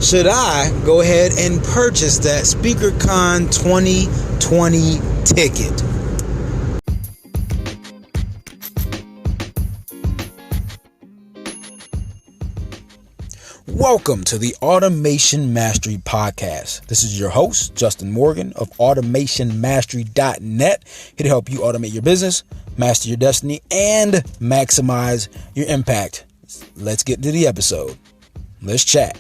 should I go ahead and purchase that SpeakerCon 2020 ticket? Welcome to the Automation Mastery Podcast. This is your host, Justin Morgan of AutomationMastery.net, here to help you automate your business, master your destiny, and maximize your impact. Let's get to the episode. Let's chat.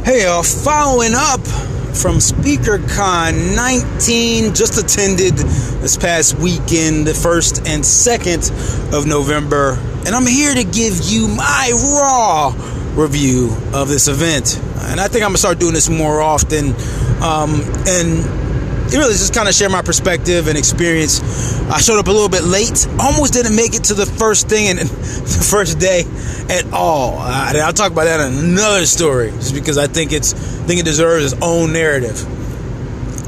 Hey y'all, following up from SpeakerCon 19, just attended this past weekend, the 1st and 2nd of November, and I'm here to give you my raw review of this event. And I think I'm gonna start doing this more often, and really just kind of share my perspective and experience. I showed up a little bit late, almost didn't make it to the first thing and the first day at all. I'll talk about that in another story, just because I think it deserves its own narrative.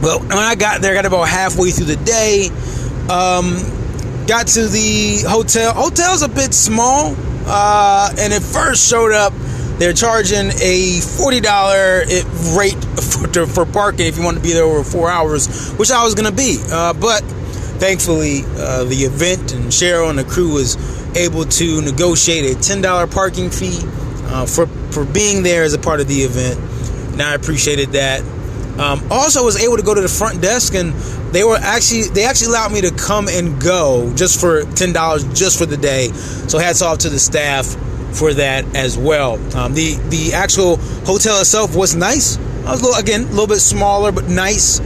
Well, when I got there, got about halfway through the day, got to the hotel. Hotel's a bit small, and it first showed up. They're charging a $40 rate for parking if you want to be there over 4 hours, which I was going to be. But thankfully, the event and Cheryl and the crew was able to negotiate a $10 parking fee for being there as a part of the event. And I appreciated that. Also, I was able to go to the front desk, and they actually allowed me to come and go just for $10 just for the day. So hats off to the staff for that as well. The actual hotel itself was nice. I was a little bit smaller, but nice.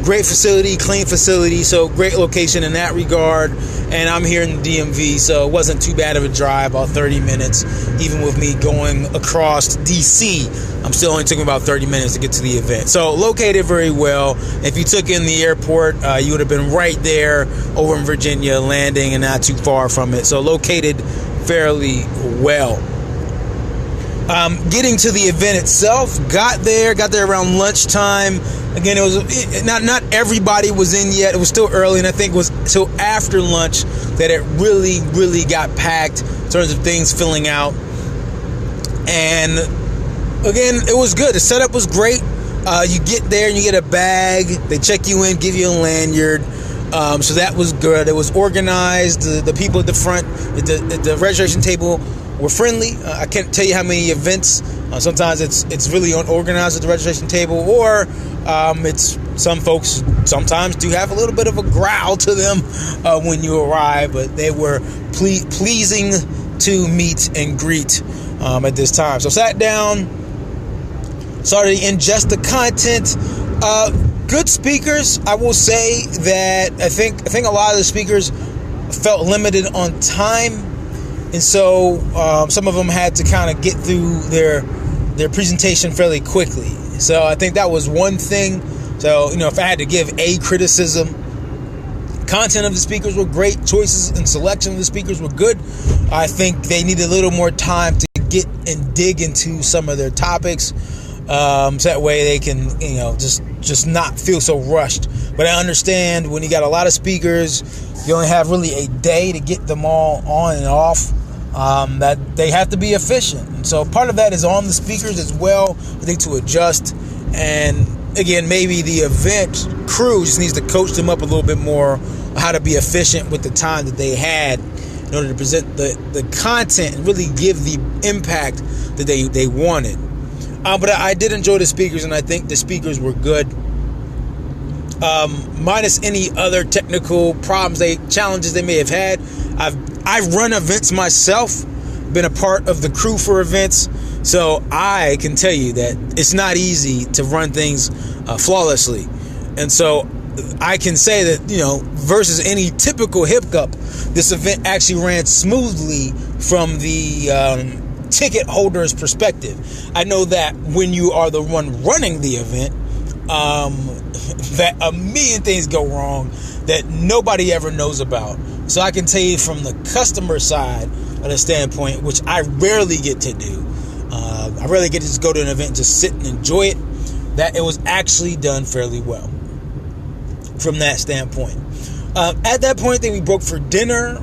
Great facility, clean facility, so great location in that regard. And I'm here in the DMV, so it wasn't too bad of a drive, about 30 minutes. Even with me going across DC, I'm still only took me about 30 minutes to get to the event. So located very well. If you took in the airport, you would have been right there over in Virginia, landing and not too far from it. So located fairly well. Getting to the event itself, got there around lunchtime. Again, it was not everybody was in yet. It was still early, and I think it was till after lunch that it really got packed in terms of things filling out. And again, it was good. The setup was great. You get there and you get a bag. They check you in, give you a lanyard. So that was good. It was organized. The people at the front, at the registration table, were friendly. I can't tell you how many events. Sometimes it's really unorganized at the registration table, or it's some folks sometimes do have a little bit of a growl to them when you arrive, but they were pleasing to meet and greet at this time. So sat down, started to ingest the content. Good speakers. I will say that I think a lot of the speakers felt limited on time, and so some of them had to kind of get through their presentation fairly quickly. So I think that was one thing. So if I had to give a criticism, content of the speakers were great. Choices and selection of the speakers were good. I think they needed a little more time to get and dig into some of their topics. So that way they can, just not feel so rushed. But I understand when you got a lot of speakers, you only have really a day to get them all on and off, that they have to be efficient. And so part of that is on the speakers as well, I think, to adjust. And again, maybe the event crew just needs to coach them up a little bit more on how to be efficient with the time that they had in order to present the content and really give the impact that they wanted. But I did enjoy the speakers, and I think the speakers were good. Minus any other technical problems, challenges they may have had. I've run events myself, been a part of the crew for events, so I can tell you that it's not easy to run things flawlessly. And so I can say that, versus any typical hiccup, this event actually ran smoothly from the ticket holder's perspective. I know that when you are the one running the event, that a million things go wrong that nobody ever knows about. So I can tell you from the customer side of the standpoint, which I rarely get to do. I rarely get to just go to an event and just sit and enjoy it, that it was actually done fairly well from that standpoint. At that point, then we broke for dinner.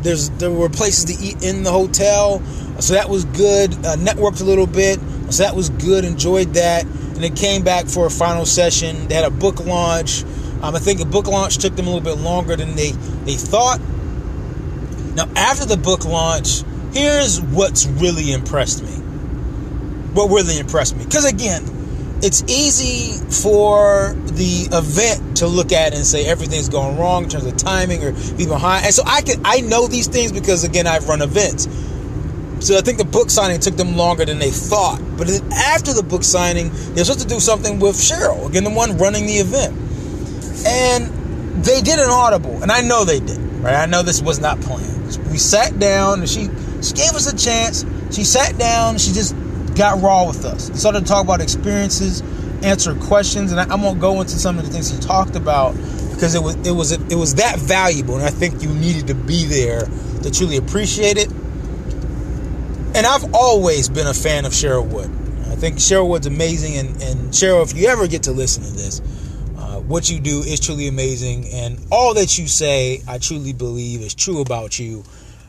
There were places to eat in the hotel, so that was good. Networked a little bit, so that was good. Enjoyed that, and then came back for a final session. They had a book launch. I think the book launch took them a little bit longer than they thought. Now, after the book launch, here's what's really impressed me. What really impressed me, because again, it's easy for the event to look at and say everything's going wrong in terms of timing or be behind. And so I know these things because, again, I've run events. So I think the book signing took them longer than they thought. But then after the book signing, they're supposed to do something with Cheryl, again, the one running the event. And they did an audible, and I know they did, right? I know this was not planned. We sat down, and she gave us a chance. She sat down, and she just got raw with us. Started to talk about experiences, answer questions, and I won't go into some of the things he talked about because it was that valuable, and I think you needed to be there to truly appreciate it. And I've always been a fan of Cheryl Wood. I think Cheryl Wood's amazing, and Cheryl, if you ever get to listen to this, what you do is truly amazing, and all that you say, I truly believe is true about you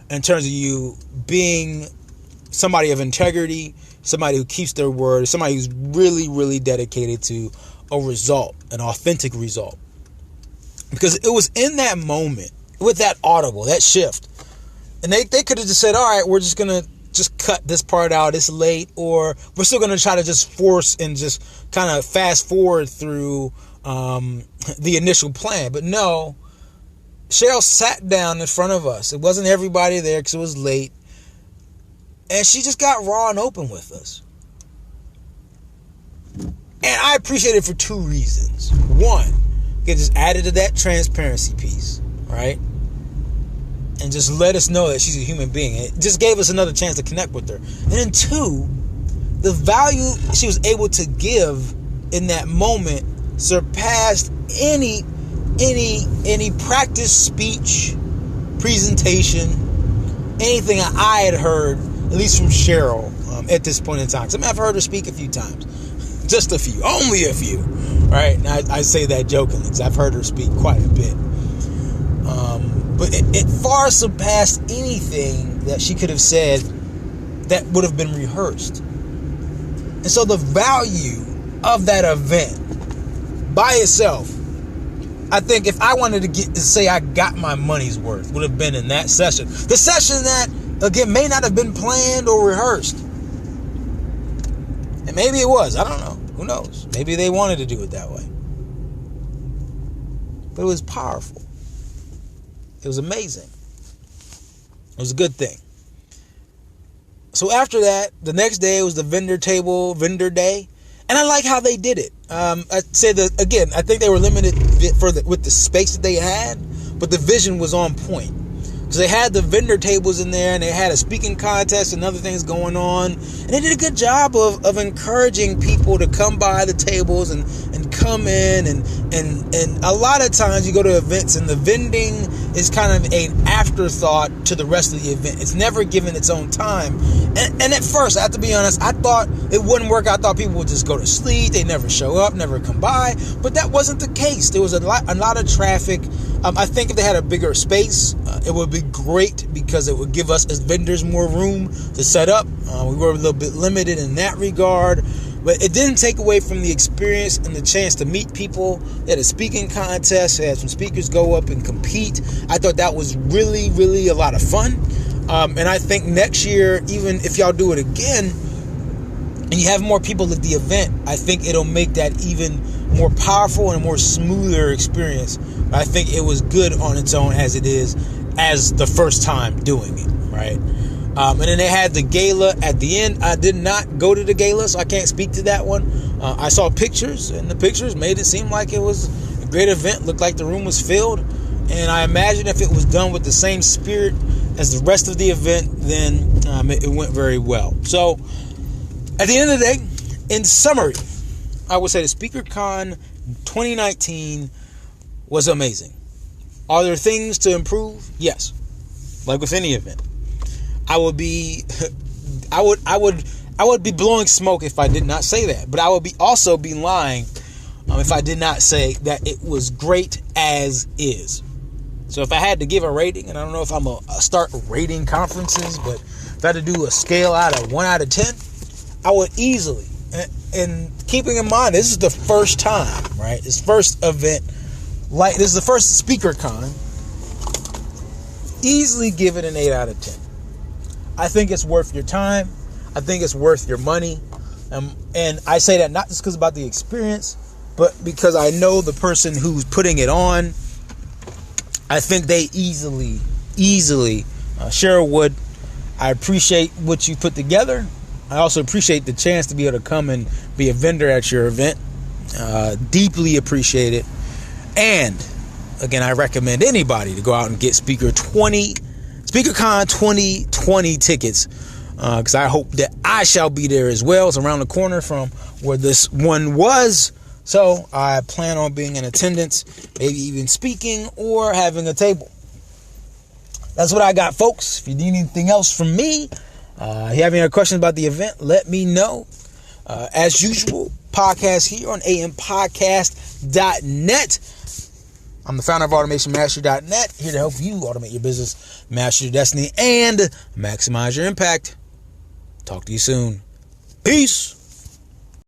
in terms of you being somebody of integrity, somebody who keeps their word, somebody who's really, really dedicated to a result, an authentic result. Because it was in that moment, with that audible, that shift, and they could have just said, all right, we're just going to just cut this part out, it's late, or we're still going to try to just force and just kind of fast forward through the initial plan. But no, Cheryl sat down in front of us. It wasn't everybody there because it was late. And she just got raw and open with us. And I appreciate it for two reasons. One, it just added to that transparency piece, right? And just let us know that she's a human being. It just gave us another chance to connect with her. And then two, the value she was able to give in that moment surpassed any practice speech, presentation, anything I had heard, at least from Cheryl, at this point in time. Because I've heard her speak a few times. Just a few. Only a few. Right? And I say that jokingly because I've heard her speak quite a bit. But it far surpassed anything that she could have said that would have been rehearsed. And so the value of that event by itself, I think if I wanted to say I got my money's worth, would have been in that session. The session that, again, may not have been planned or rehearsed. And maybe it was. I don't know. Who knows? Maybe they wanted to do it that way. But it was powerful. It was amazing. It was a good thing. So after that, the next day was the vendor day. And I like how they did it. I'd say that, again, I think they were limited with the space that they had, but the vision was on point. Because they had the vendor tables in there, and they had a speaking contest and other things going on. And they did a good job of encouraging people to come by the tables and come in. And a lot of times you go to events and the vending is kind of an afterthought to the rest of the event. It's never given its own time. And at first, I have to be honest, I thought it wouldn't work. I thought people would just go to sleep. They never show up, never come by. But that wasn't the case. There was a lot of traffic. I think if they had a bigger space, it would be great because it would give us as vendors more room to set up. We were a little bit limited in that regard, but it didn't take away from the experience and the chance to meet people. They had a speaking contest. They had some speakers go up and compete. I thought that was really, really a lot of fun. And I think next year, even if y'all do it again and you have more people at the event, I think it'll make that even more powerful and a more smoother experience. I think it was good on its own as it is, as the first time doing it, right? And then they had the gala at the end. I did not go to the gala, so I can't speak to that one. I saw pictures, and the pictures made it seem like it was a great event. Looked like the room was filled. And I imagine if it was done with the same spirit as the rest of the event, then it went very well. So, at the end of the day, in summary, I would say the SpeakerCon 2019 was amazing. Are there things to improve? Yes. Like with any event. I would be blowing smoke if I did not say that. But I would also be lying if I did not say that it was great as is. So if I had to give a rating, and I don't know if I'm a start rating conferences, but if I had to do a scale out of 1 out of 10, I would easily, and keeping in mind, this is the first time, right? This first event, this is the first SpeakerCon, easily give it an 8 out of 10. I think it's worth your time. I think it's worth your money. And I say that not just because about the experience, but because I know the person who's putting it on. I think they easily, Cheryl would. I appreciate what you put together. I also appreciate the chance to be able to come and be a vendor at your event. Deeply appreciate it. And again, I recommend anybody to go out and get SpeakerCon 2020 tickets, because I hope that I shall be there as well. It's around the corner from where this one was. So I plan on being in attendance, maybe even speaking or having a table. That's what I got, folks. If you need anything else from me, if you have any other questions about the event, let me know. As usual, podcast here on ampodcast.net. I'm the founder of AutomationMastery.net, here to help you automate your business, master your destiny, and maximize your impact. Talk to you soon. Peace.